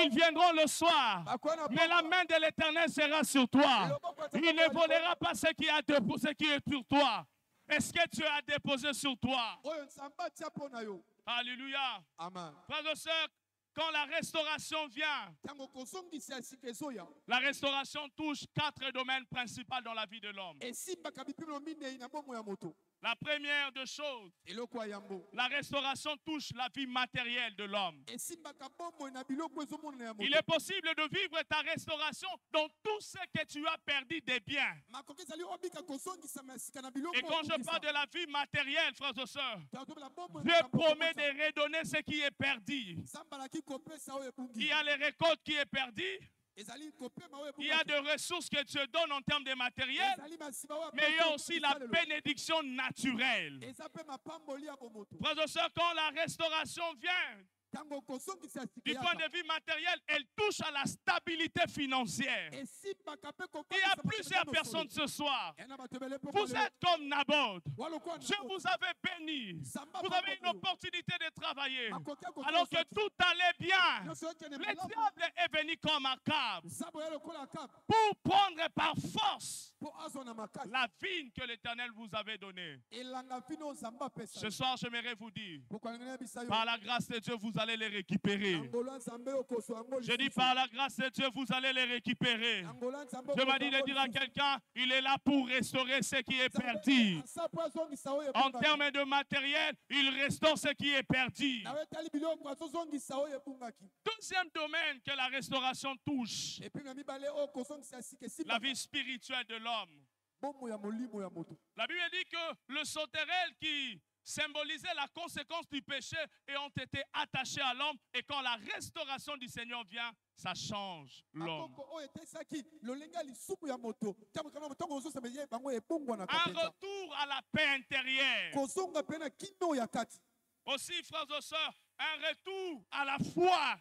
ils viendront le soir, mais la main de l'Éternel sera sur toi. Il ne volera pas ce qui est sur toi. Est-ce que tu as déposé sur toi? Oyo nzamba tia po na yo. Alléluia. Amen. Frères et sœurs, quand la restauration vient, Tango kozongisa esika ezoya. la restauration touche 4 domaines principaux dans la vie de l'homme. Esimbaka bipimo minei na bomo ya moto. La première des choses, Eloko ya yambo. la restauration touche la vie matérielle de l'homme. Esimbaka bomo na biloko ezomona ya moto. Il est possible de vivre ta restauration dans tout ce que tu as perdu de biens. Makoki ezali obika kozongisa masika na biloko. Et quand je parle de la vie matérielle, frères et sœurs, Tazobela bomo Dieu promet de redonner ce qui est perdu. Sambalaki kopesa oyo ebungi. Il y a les récoltes qui est perdu. Ezali kopema oyo Il y a des ressources que Dieu donne en termes de matériel. Ezali masiba oyo. Mais il y a aussi la bénédiction naturelle. Eza pe mapamboli ya bomoto. Frères et sœurs, quand la restauration vient, Tango kozongisa du esika point de vue matériel, elle touche à la stabilité financière. esimbaka pe Il y a plusieurs personnes ce soir. Vous Vous êtes comme Naboth. Dieu vous avait béni. Vous avez une opportunité de travailler. Alors que tout allait bien. Le diable est venu comme Akab pour prendre par force la vigne que l'Éternel vous avait donnée. Ce soir, j'aimerais vous dire, par la grâce de Dieu, vous allez les récupérer. Je dis par la grâce de Dieu, vous allez les récupérer. Je m'a dit de dire à quelqu'un, il est là pour restaurer ce qui est perdu. En termes de matériel, il restaure ce qui est perdu. Deuxième domaine que la restauration touche, la vie spirituelle de l'homme. La Bible dit que le sauterelle qui symbolisait la conséquence du péché et ont été attachés à l'homme, et quand la restauration du Seigneur vient, ça change l'homme. Un retour à la paix intérieure. Aussi, frères et sœurs, un retour à la foi.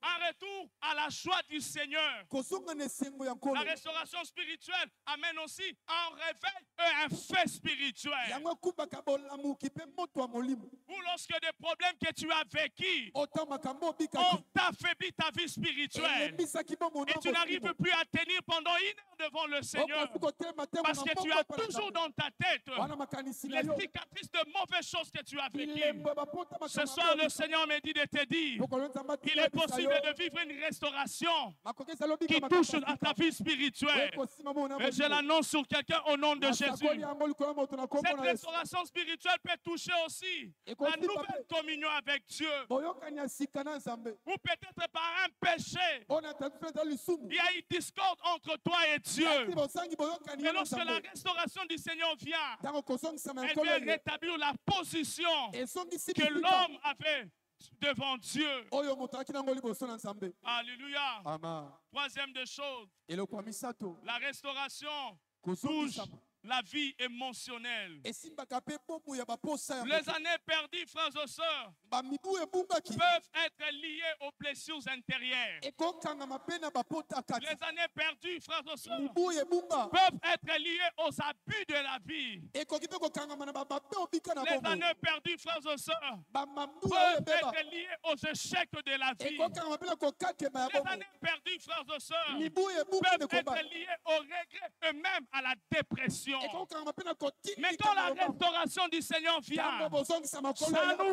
Un retour à la joie du Seigneur. La restauration spirituelle amène aussi un réveil et un fait spirituel. Ou lorsque des problèmes que tu as vécus ont affaibli ta vie spirituelle et tu n'arrives plus à tenir pendant 1 heure devant le Seigneur parce que tu as toujours dans ta tête les cicatrices de mauvaises choses que tu as vécues. Ce soir, le Seigneur me dit de te dire, il est possible de vivre une restauration qui touche à ta vie spirituelle. Et je l'annonce sur quelqu'un au nom de Jésus. Cette restauration spirituelle peut toucher aussi la nouvelle communion avec Dieu. Ou peut-être par un péché, il y a une discorde entre toi et Dieu. Mais lorsque la restauration du Seigneur vient, elle vient rétablir la position que l'homme avait devant Dieu. Alléluia. Troisième des choses, la restauration touche la vie émotionnelle. Les années perdues, frères et sœurs, peuvent être liées aux blessures intérieures. Les années perdues, frères et sœurs, peuvent être liées aux abus de la vie. Les années perdues, frères et sœurs, peuvent être liées aux échecs de la vie. Les années perdues, frères et sœurs, peuvent être liées au regret et même à la dépression. Mais quand la restauration du Seigneur vient, ça nous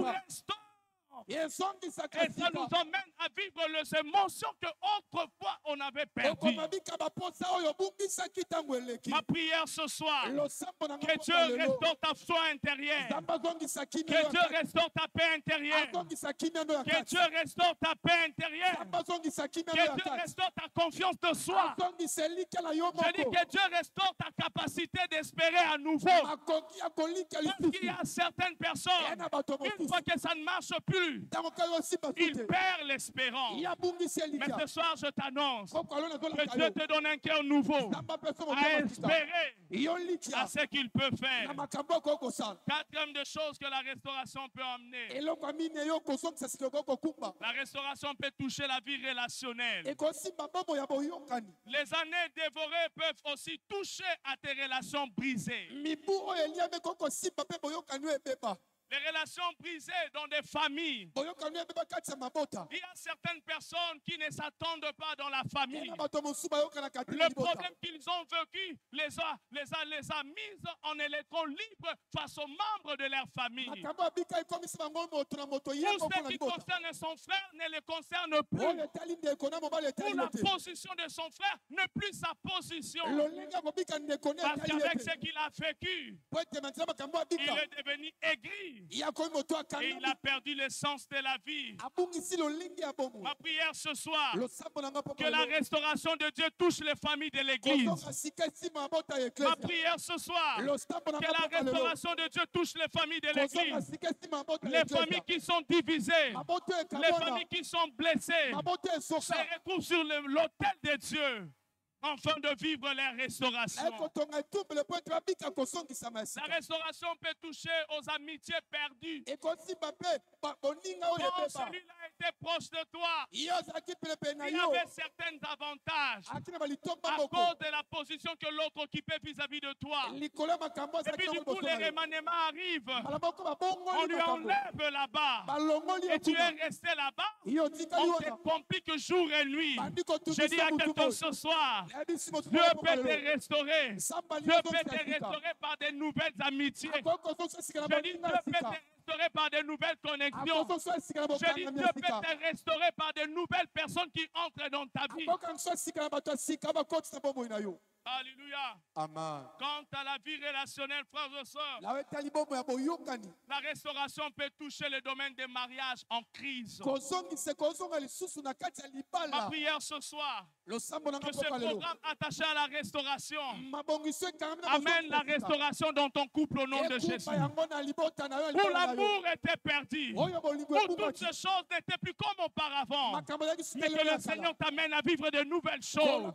restaure. ezongisaka Et ça nous sika emmène à vivre les émotions que autrefois on avait perdues. okoma bika baposa oyo obungisaki ntango eleki Ma prière ce soir, losambo na nga que moko Dieu ya lelo restaure ta foi intérieure. nzambe azongisa kimia Que oyo Dieu ya kati restaure ta paix intérieure. azongisa kimia ndo ya Que kati Dieu restaure ta paix intérieure. nzambe azongisa kimia ndo Que ya Dieu kati restaure ta confiance de soi. azongisa elike na yo Je dis moko que Dieu restaure ta capacité d'espérer à nouveau. makoki ya kolika Parce qu'il y lisusu a certaines personnes, ena bato une fois mosusu que ça ne marche plus, ntango kaka osimba su ils te perdent l'espérance. yabungisi Mais elika ce soir, je t'annonce koko alo que nazolaka Dieu yo te donne un cœur nouveau nzambe apesa à motema sika espérer yo likia à ce qu'il peut na faire. makambo okoki kosala Quatrième des choses que la restauration peut amener. eloko ya mine yo kozongisa sika okoki kokumba La restauration peut toucher la vie relationnelle. ekosimba bombo ya boyokani Les années dévorées peuvent aussi toucher à tes relations brisées. mibu oyo eliambi ekoki kosimba mpe boyokani oyo ebeba Les relations brisées dans des familles. boyokani oyo ebeba kati ya mabota Il y a certaines personnes qui ne s'attendent pas dans la famille. ena bato mosusu bayokanaka te na Le libota problème qu'ils ont vécu les a mis en électron libre face aux membres de leur famille. makambo ya bika ekomisi bango moto na moto ye Tout moko ce na qui libota concerne son frère ne le concerne oyo plus. etali ndeko na mobali Pour etali la ye te position de son frère, ne plus sa position. lolenge ya kobika ndeko ne Parce etali qu'avec ye ce te qu'il a vécu, po ete mantina makambo ya il bika est devenu aigri. yakomi moto Et il akangami a perdu le sens de la vie. abungisi lolenge ya bomo Ma prière ce soir, losambo na nga mpo que la restauration de Dieu touche les familles de l'Église. kozonga sika esima ya bota ya Ma eklesia prière ce soir, losambo na que nga la mpo lelo restauration de Dieu touche les familles de kozonga l'Église. sika esima ya bota ya Les familles eklesia qui sont divisées, maboto les ekabona familles qui sont blessées, maboto se esoka retrouvent sur l'autel de Dieu afin de vivre leur restauration. ekotonga etumbele po ete babika kosongisama ya La sika restauration peut toucher aux amitiés perdues. ekosimba mpe boninga oyo Quand ebeba celui-là était proche de toi, ye ozalaki pelepele na il yo avait certains avantages aki na balitomba à moko cause de la position que l'autre occupait vis-à-vis de toi. likolo ya makambo Et azalaki puis na du coup, liboso les na yo remaniements arrivent. mbala moko On babongoli lui makambo enlève là-bas. balongoli Et tu ekuna es resté là-bas. ye otikali On te wana complique jour et nuit. bandi Je dis à kotungisa mutu quelqu'un boye ce soir, nayebisi motu Dieu moko peut lelo te restaurer. sambali Dieu peut te ozongisa sika restaurer par de nouvelles amitiés. akoki kozongisa sika na Je dis Dieu baninga ya peut te sika restaurer par de nouvelles connexions. akozongisa sika na Je dis bokangami Dieu ya peut sika te restaurer par de nouvelles personnes qui entrent dans ta vie. akokangisa sika na bato ya sika bakotisa bomoi na yo Alléluia. amen Quant à la vie relationnelle, frères et sœurs, lawe etali bomoi ya boyokani la restauration peut toucher le domaine des mariages en crise. kozongisa kozonga lisusu na kati ya Ma libala prière ce soir, losambo na nga que ce mpoka lelo programme attaché à la restauration mabongiso ekangami na amène la restauration dans ton couple au nom de Jésus. ekumba yango na libota na yo ya Où libala na yo l'amour était perdu, oyo bolingo où toutes ebungaki ces choses n'étaient plus comme auparavant, makambo ezalaki suka mais que lelo le Seigneur t'amène à vivre de nouvelles choses.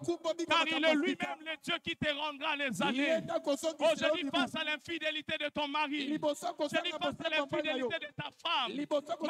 Car il est lui-même le Dieu qui te rendra les années. Oh, je dis face à l'infidélité de ton mari. Je dis face à l'infidélité de ta femme.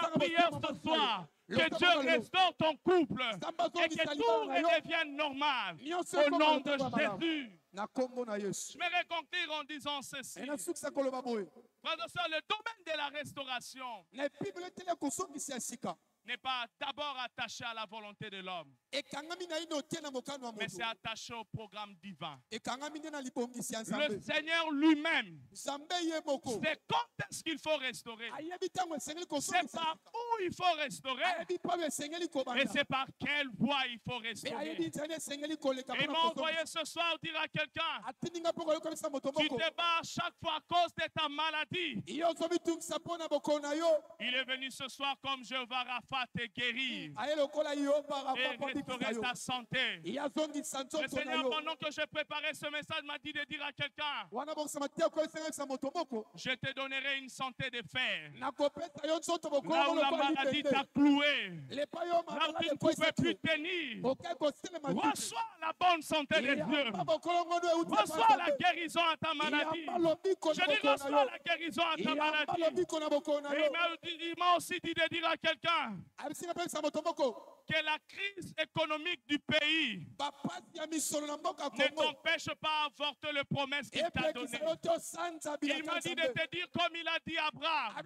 Ma prière ce soir, que Dieu restaure ton couple et que tout redevienne normal. Au nom de Jésus. na kombo na yesu Je vais conclure en disant ceci. enasukisa koloba boye Frères et sœurs, le domaine de la restauration na bible eteli ya kosongisa ya sika n'est pas d'abord attaché à la volonté de l'homme, ekangami na ino te na mokano ya mais c'est moto attaché au programme divin. ekangami nde na libongisi ya Le nzambe Seigneur lui-même nzambe ye moko sait quand est-ce qu'il faut restaurer. ayebi ntango esengeli C'est kosongisa par où il faut restaurer ayebi mpo esengeli et kobanda c'est par quelle voie il faut mpe restaurer. ayebi nzani esengeli koleka Il mpona m'a envoyé kosongisa ce soir dire à quelqu'un, atindinga mpo koyokanisa moto tu moko te bats à chaque fois à cause de ta maladie. yo ozobitungisa mpo na bokolo na yo Il est venu ce soir comme Jéhovah Rapha te guérir aye lokola yo parafa et mpo abikisa restaurer yo ta santé. ye azongisa Le nzoto na Seigneur, yo pendant que je préparais ce message, m'a dit de dire à quelqu'un, wana bokisama te koesengakisa moto moko je te donnerai une santé de fer. nakopesa yo nzoto Là bokolo où la lokola maladie t'a libende cloué, lepa yo là où tu malala ne pouvais ekoisa plus te tenir, okai koselema reçois la bonne santé de Dieu. yamba bokolo ngono euti Reçois la guérison à ta maladie. yamba lobiko Je na dis bokolo na reçois yo la guérison à ta yamba maladie. lobiko na bokolo na Et yo il m'a aussi dit de dire à quelqu'un, abisinga mpekisa moto moko que la crise économique du pays bapasi ya misolo na mboka ne Congo t'empêche pas d'avorter les promesses qu'il t'a epekisa données. yo tosanza Il m'a dit de te dire comme il a dit à Abraham,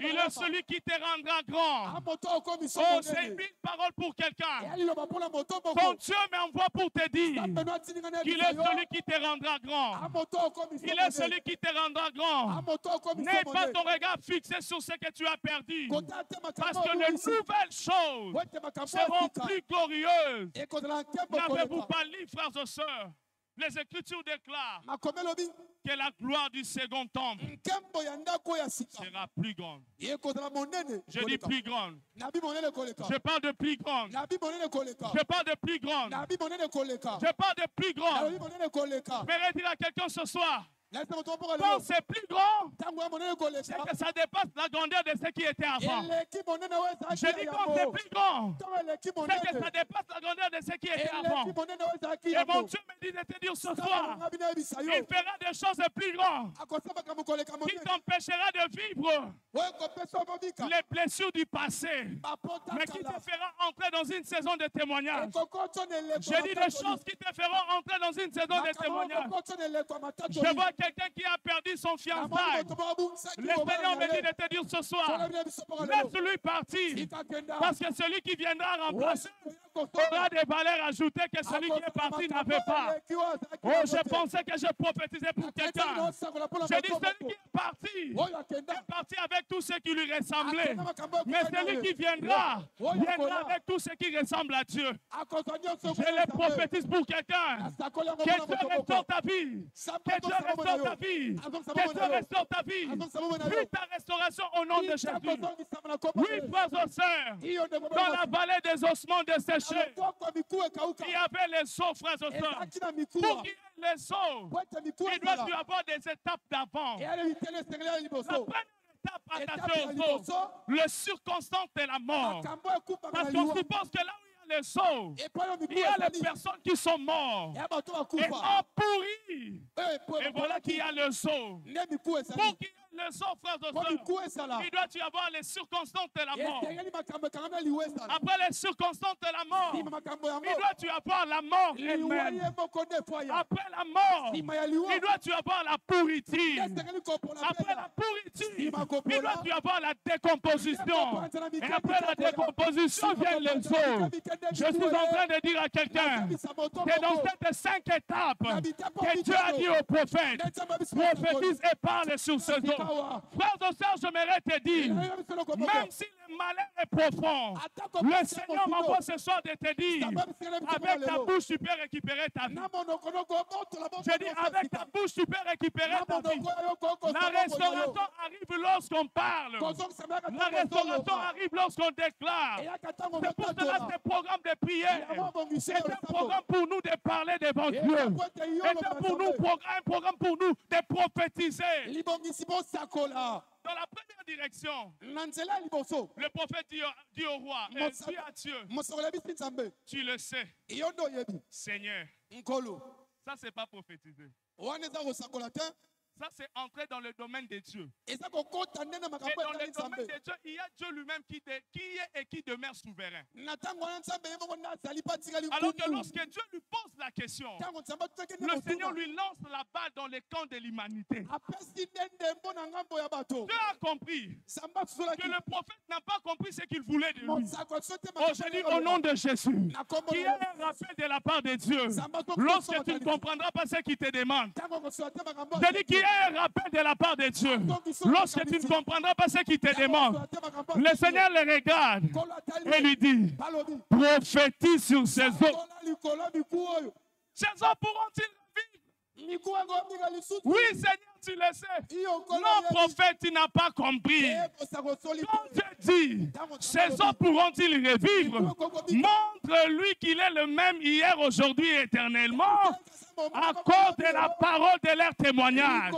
il est celui qui te rendra grand. Oh, c'est une parole pour quelqu'un. Ton Dieu m'envoie pour te dire qu'il est celui qui te rendra grand. Il est celui qui te rendra grand. N'aie pas ton regard fixé sur ce que tu as perdu. Parce que les nouvelles choses seront plus glorieuses. N'avez-vous pas lu, frères et sœurs? Les Écritures déclarent que la gloire du second temple sera plus grande. Je dis plus grande. Je parle de plus grande. Je parle de plus grande. Je parle de plus grande. Je vais dire à quelqu'un ce soir, quand c'est plus grand, c'est que ça dépasse la grandeur de ce qui était avant. Je dis quand c'est plus grand, c'est que ça dépasse la grandeur de ce qui était avant. Et mon Dieu me dit de te dire ce soir, il fera des choses plus grandes qui t'empêchera de vivre les blessures du passé, mais qui te fera entrer dans une saison de témoignage. Je dis des choses qui te feront entrer dans une saison de témoignage. Je vois quelqu'un qui a perdu son fiançailles. Le Seigneur me dit de te dire ce soir, laisse-lui partir, parce que celui qui viendra remplacer aura des valeurs ajoutées que celui qui est parti n'avait pas. Oh, je pensais que je prophétisais pour quelqu'un. J'ai dit celui qui est parti avec tout ce qui lui ressemblait. Mais celui qui viendra avec tout ce qui ressemble à Dieu. Je le prophétise pour quelqu'un. Que Dieu restaure ta vie. Que Dieu restaure ta vie. Que Dieu restaure ta vie. Vis ta restauration au nom de Jésus. Oui, frères et sœurs, dans la vallée des ossements desséchés, il y avait les eaux, frères et sœurs. Pour qu'il y ait les eaux, il doit y avoir des étapes d'avant. La première étape attachée aux eaux, le circonstance de la mort. Parce qu'on suppose que là où il y a les eaux, il y a les personnes qui sont mortes et pourries. Et voilà qu'il y a les eaux. Pour qu'il y ait les eaux, frères et sœurs, il doit y avoir les circonstances de la mort. Après les circonstances de la mort, il doit y avoir la mort elle-même. Après la mort, il doit y avoir la pourriture. Après la pourriture, il doit y avoir la décomposition. Et après la décomposition viennent les eaux. Je suis en train de dire à quelqu'un que dans cette 5 étapes que Dieu a dit au prophète, prophétise et parle sur ces eaux. Frères et sœurs, j'aimerais te dire, même si le malheur est profond, le Seigneur m'envoie ce soir de te dire, avec ta bouche, tu peux récupérer ta vie. Je dis, avec ta bouche, tu peux récupérer ta vie. La restauration arrive lorsqu'on parle. La restauration arrive lorsqu'on déclare. C'est pour cela que ce programme de prière est un programme pour nous de parler devant Dieu. C'est pour nous un programme pour nous de prophétiser. Dans la première direction, le prophète dit au roi, dit à Dieu, tu le sais, Seigneur, ça c'est pas prophétiser. Ça, c'est entrer dans le domaine de Dieu. Et dans le domaine de Dieu, il y a Dieu lui-même qui est et qui demeure souverain. Alors que lorsque Dieu lui pose la question, le Seigneur lui lance la balle dans le camp de l'humanité. Dieu a compris que le prophète n'a pas compris ce qu'il voulait de lui. Oh, je dis au nom de Jésus, qu'il y a un rappel de la part de Dieu. Lorsque tu ne comprendras pas ce qu'il te demande, je dis qu'il y a un rappel de la part de Dieu. Lorsque tu ne comprendras pas ce qu'il te demande, le Seigneur le regarde et lui dit, prophétise sur ces eaux. Ces eaux pourront-ils vivre? Oui, Seigneur, tu le sais. Non, prophète, tu n'as pas compris. Quand Dieu dit, ces eaux pourront-ils revivre? Montre-lui qu'il est le même hier, aujourd'hui et éternellement, à cause de la parole de leur témoignage.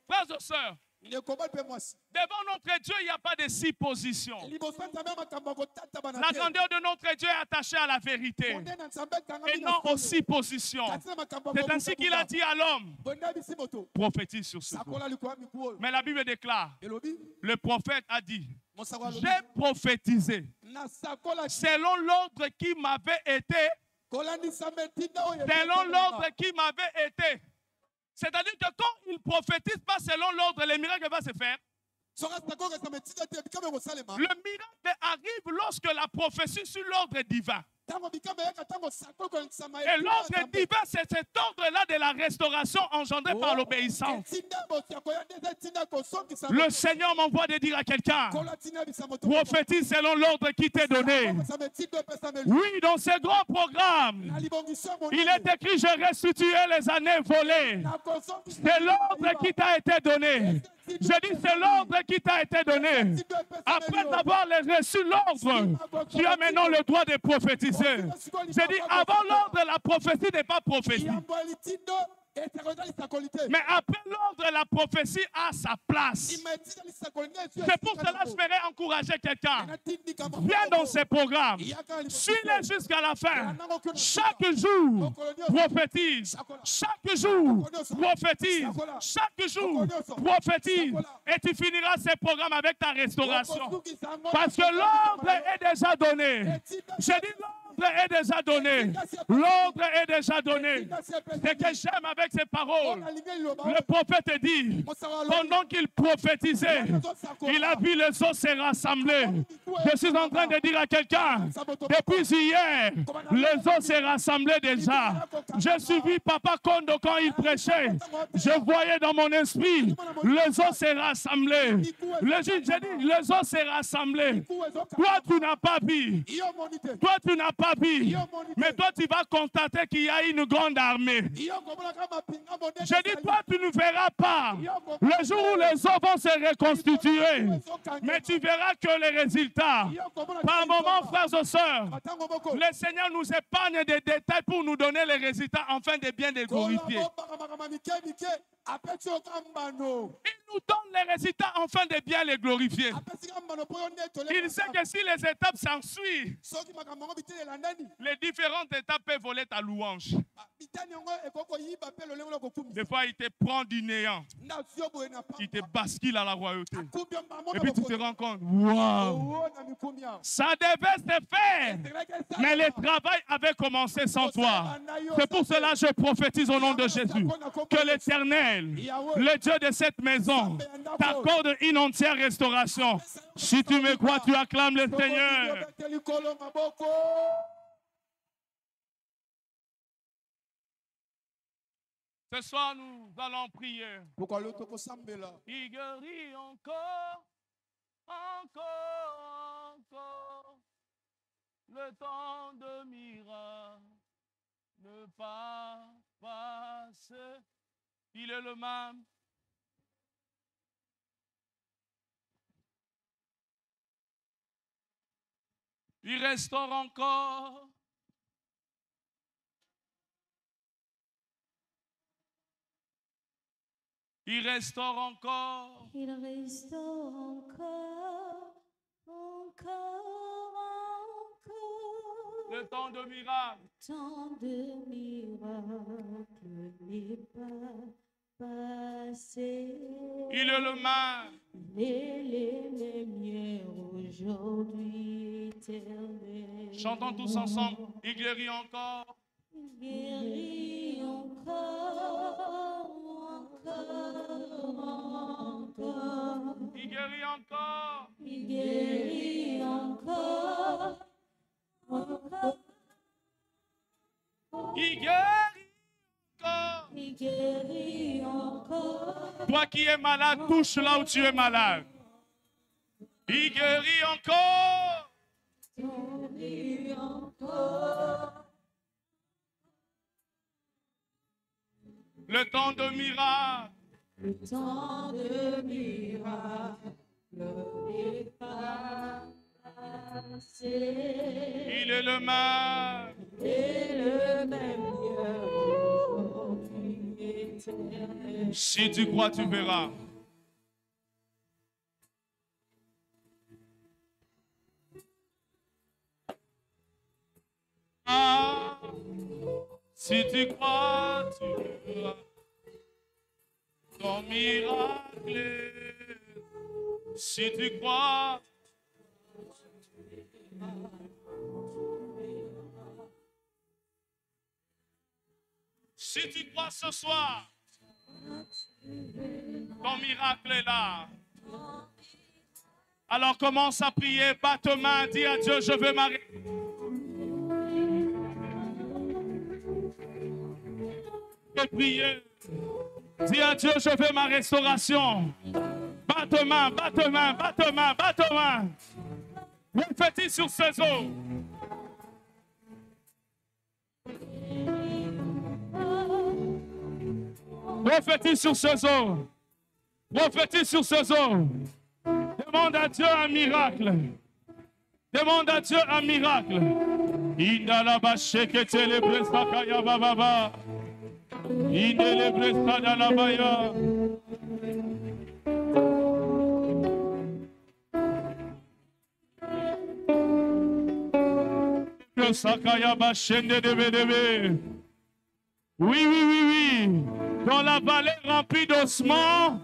Frères et sœurs, devant notre Dieu, il n'y a pas de supposition. La grandeur de notre Dieu est attachée à la vérité et non aux suppositions. C'est ainsi qu'il a dit à l'homme, prophétise sur ce jour. Mais la Bible déclare, le prophète a dit, j'ai prophétisé selon l'ordre qui m'avait été, selon l'ordre qui m'avait été. C'est-à-dire que quand il ne prophétise pas selon l'ordre, le miracle va se faire. Le miracle arrive lorsque la prophétie sur l'ordre divin. Et l'ordre divin, c'est cet ordre-là de la restauration engendrée par l'obéissance. Le Seigneur m'envoie de dire à quelqu'un, prophétise selon l'ordre qui t'est donné. Oui, dans ce grand programme, il est écrit, je restituerai les années volées. C'est l'ordre qui t'a été donné. Je dis, c'est l'ordre qui t'a été donné. Après avoir reçu l'ordre, tu as maintenant le droit de prophétiser. Je dis, avant l'ordre, la prophétie n'est pas prophétie. Mais après l'ordre, la prophétie a sa place. C'est pour cela que je ferai encourager quelqu'un. Viens dans ces programmes. Suis-les jusqu'à la fin. Chaque jour, prophétise. Chaque jour, prophétise. Chaque jour, prophétise. Et tu finiras ces programmes avec ta restauration. Parce que l'ordre est déjà donné. Je dis l'ordre est déjà donné. L'ordre est déjà donné. C'est que j'aime avec ces paroles. Le prophète dit, pendant qu'il prophétisait, il a vu les os se rassembler. Je suis en train de dire à quelqu'un, depuis hier, les os se rassemblaient déjà. J'ai suivi Papa Kondo quand il prêchait. Je voyais dans mon esprit, les os se rassemblaient. J'ai dit, les os se rassemblaient. Toi, tu n'as pas vu. Toi, tu n'as pas vu. Mais toi, tu vas constater qu'il y a une grande armée. Je dis, toi, tu ne verras pas le jour où les os vont se reconstituer. Mais tu verras que les résultats. Par moment, frères et sœurs, le Seigneur nous épargne des détails pour nous donner les résultats afin de bien les glorifier. Il nous donne les résultats afin de bien les glorifier. Il sait que si les étapes s'ensuivent, les différentes étapes peuvent voler ta louange. Des fois, il te prend du néant. Il te bascule à la royauté. Et puis tu te rends compte, waouh, ça devait se faire. Mais le travail avait commencé sans toi. C'est pour cela que je prophétise au nom de Jésus que l'Éternel, le Dieu de cette maison, t'accorde une entière restauration. Si tu me crois, tu acclames le Seigneur. Ce soir, nous allons prier. Il guérit encore, encore, encore. Le temps de miracle ne pas passer. Il est le même. Il restaure encore. Il restaure encore. Il restaure encore, encore, encore. Le temps de miracle. Le temps de miracle n'est pas passé. Il est le même. Il est les mêmes hier, aujourd'hui, éternel. Chantons tous ensemble. Il guérit encore. Il guérit encore, encore. Il guérit encore. Il guérit encore, encore. Il guérit encore. Il guérit encore. Toi qui es malade, touche là où tu es malade. Il guérit encore. Il guérit encore. Le temps de miracle. Le temps de miracle n'est pas passé. Il est le même. Et le même Dieu aujourd'hui éternel. Si tu crois, tu verras. Ah, si tu crois, tu verras. Ton miracle. Si tu crois, Si tu crois ce soir, ton miracle est là. Alors commence à prier, bats tes mains, dis à Dieu, je veux m'arrêter. Prier. Dis à Dieu, je veux ma restauration. Bats tes mains, bats tes mains, bats tes mains, bats tes mains. Prophétise sur ces eaux. Prophétise sur ces eaux. Prophétise sur ces eaux. Demande à Dieu un miracle. Demande à Dieu un miracle. Indalaba shekete sakaya baba. Indelebre sadalabaya. Sakaya bashende debe. Oui, oui, oui, oui. Dans la vallée remplie d'ossements,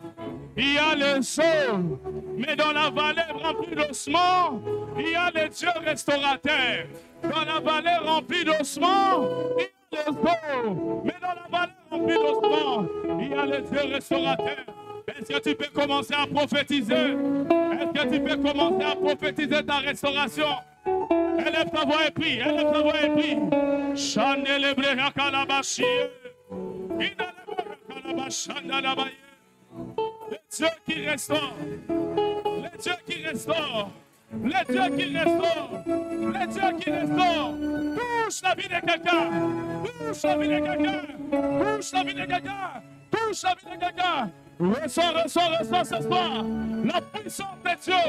il y a les eaux. Mais dans la vallée remplie d'ossements, il y a les dieux restaurateurs. Dans la vallée remplie d'ossements, il y a les eaux. Mais dans la vallée remplie d'ossements, il y a les dieux restaurateurs. Est-ce que tu peux commencer à prophétiser? Est-ce que tu peux commencer à prophétiser ta restauration? Élève ta voix et prie, élève ta voix et prie. Chandelebreha kalabashi. Les dieux qui restaurent, les dieux qui restaurent, les dieux qui restaurent, les dieux qui restaurent. Touche la vie de quelqu'un, touche la vie de quelqu'un, touche la vie de quelqu'un, touche la vie de quelqu'un. Ressens, ressens, ressens ce soir la puissance de Dieu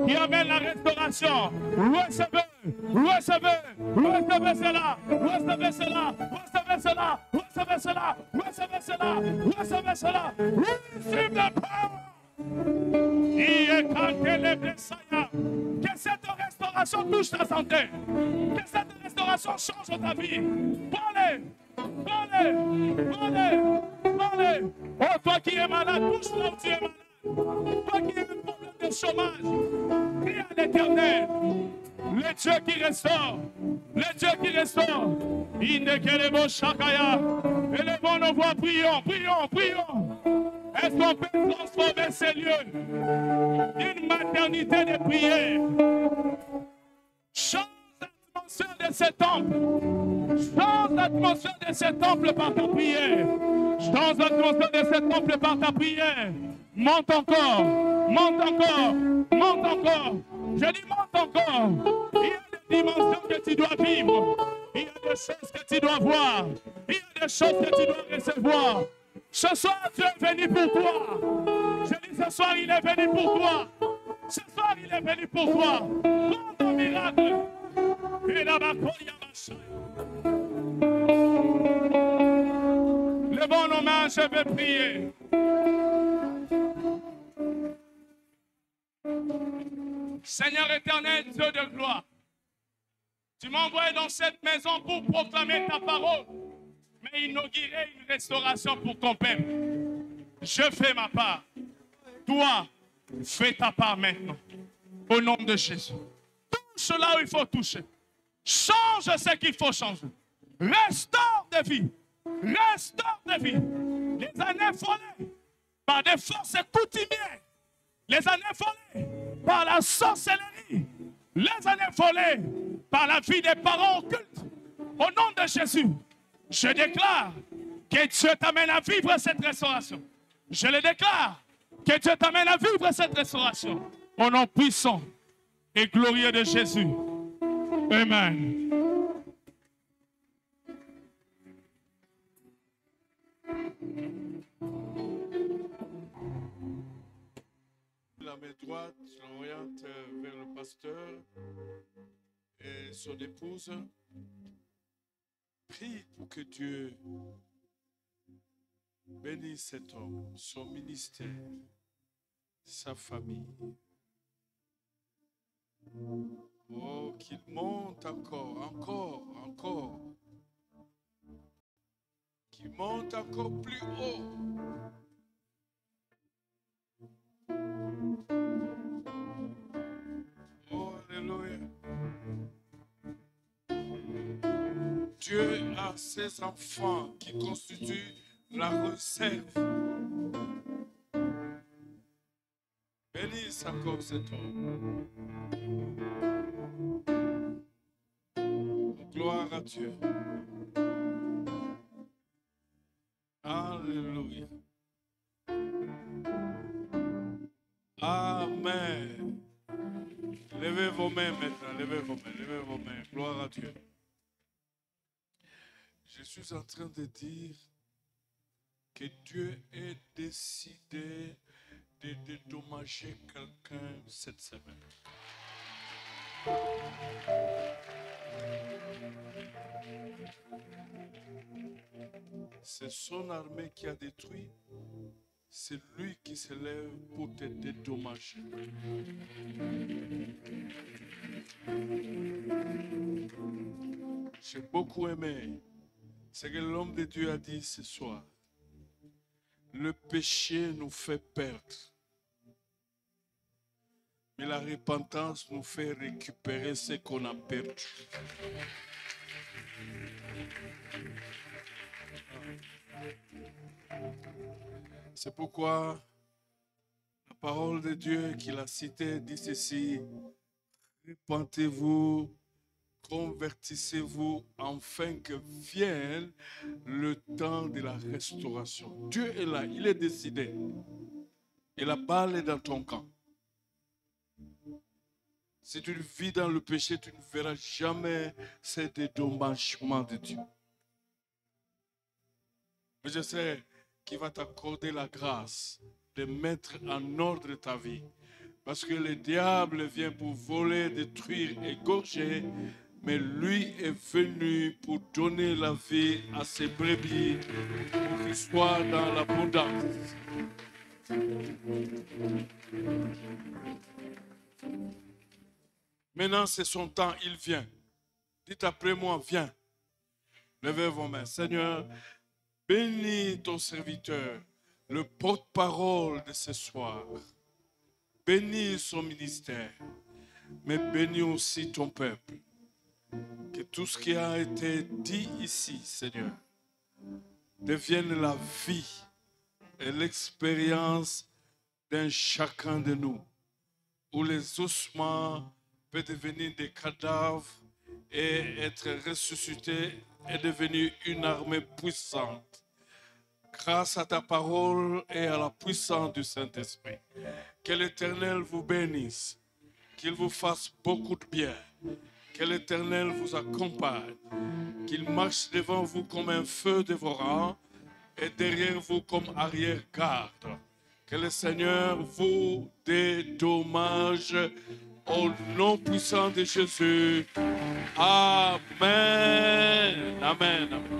qui amène la restauration. Recevez, recevez, recevez cela, recevez cela, recevez cela, recevez cela, recevez cela, recevez cela. Recevez la parole. Que cette restauration touche ta santé. Que cette restauration change ta vie. Parlez, parlez, parlez, parlez. Oh, toi qui es malade, touche là où tu es malade. Toi qui as un problème de chômage, crie à l'Éternel. Le Dieu qui restaure, le Dieu qui restaure. Indekelebo Shakaya. Élevons nos voix, prions, prions, prions. Est-ce qu'on peut transformer ces lieux d'une maternité de prière? Change l'atmosphère de ce temple. Change l'atmosphère de ce temple par ta prière. Change l'atmosphère de ce temple par ta prière. Monte encore, monte encore, monte encore. Je dis monte encore. Il y a des dimensions que tu dois vivre. Il y a des choses que tu dois voir. Il y a des choses que tu dois recevoir. Ce soir, Dieu est venu pour toi. Je dis ce soir, il est venu pour toi. Ce soir, il est venu pour toi. Prends ton miracle. Et là-bas, levons nos mains, je vais prier. Seigneur éternel, Dieu de gloire, tu m'as envoyé dans cette maison pour proclamer ta parole, mais inaugurer une restauration pour ton peuple. Je fais ma part. Toi, fais ta part maintenant. Au nom de Jésus. Touche là où il faut toucher. Change ce qu'il faut changer. Restaure des vies. Restaure des vies. Les années volées par des forces coutumières. Les années volées par la sorcellerie. Les années volées par la vie des parents occultes. Au nom de Jésus, je déclare que Dieu t'amène à vivre cette restauration. Je le déclare que Dieu t'amène à vivre cette restauration. Au nom puissant et glorieux de Jésus. Amen. La main droite, je l'oriente vers le pasteur et son épouse. Prie pour que Dieu bénisse cet homme, son ministère, sa famille. Oh, qu'il monte encore, encore, encore. Qu'il monte encore plus haut. Oh, alléluia. Dieu a ses enfants qui constituent la réserve. Bénisse encore cet homme. Gloire à Dieu. Alléluia. Amen. Levez vos mains maintenant, levez vos mains, levez vos mains. Gloire à Dieu. Je suis en train de dire que Dieu est décidé de dédommager quelqu'un cette semaine. C'est son armée qui a détruit. C'est lui qui se lève pour te dédommager. J'ai beaucoup aimé ce que l'homme de Dieu a dit ce soir. Le péché nous fait perdre. Mais la repentance nous fait récupérer ce qu'on a perdu. C'est pourquoi la parole de Dieu qu'il a citée dit ceci: repentez-vous, convertissez-vous, afin que vienne le temps de la restauration. Dieu est là, il est décidé. Et la balle est dans ton camp. Si tu vis dans le péché, tu ne verras jamais ce dédommagement de Dieu. Mais je sais qu'il va t'accorder la grâce de mettre en ordre ta vie. Parce que le diable vient pour voler, détruire, égorger. Mais lui est venu pour donner la vie à ses brebis, pour qu'ils soient dans l'abondance. Maintenant, c'est son temps, il vient. Dites après moi, viens. Levez vos mains. Seigneur, bénis ton serviteur, le porte-parole de ce soir. Bénis son ministère, mais bénis aussi ton peuple. Que tout ce qui a été dit ici, Seigneur, devienne la vie et l'expérience d'un chacun de nous, où les ossements peuvent devenir des cadavres et être ressuscités et devenir une armée puissante. Grâce à ta parole et à la puissance du Saint-Esprit. Que l'Éternel vous bénisse, qu'il vous fasse beaucoup de bien, que l'Éternel vous accompagne, qu'il marche devant vous comme un feu dévorant et derrière vous comme arrière-garde. Que le Seigneur vous dédommage au nom puissant de Jésus. Amen. Amen. Amen.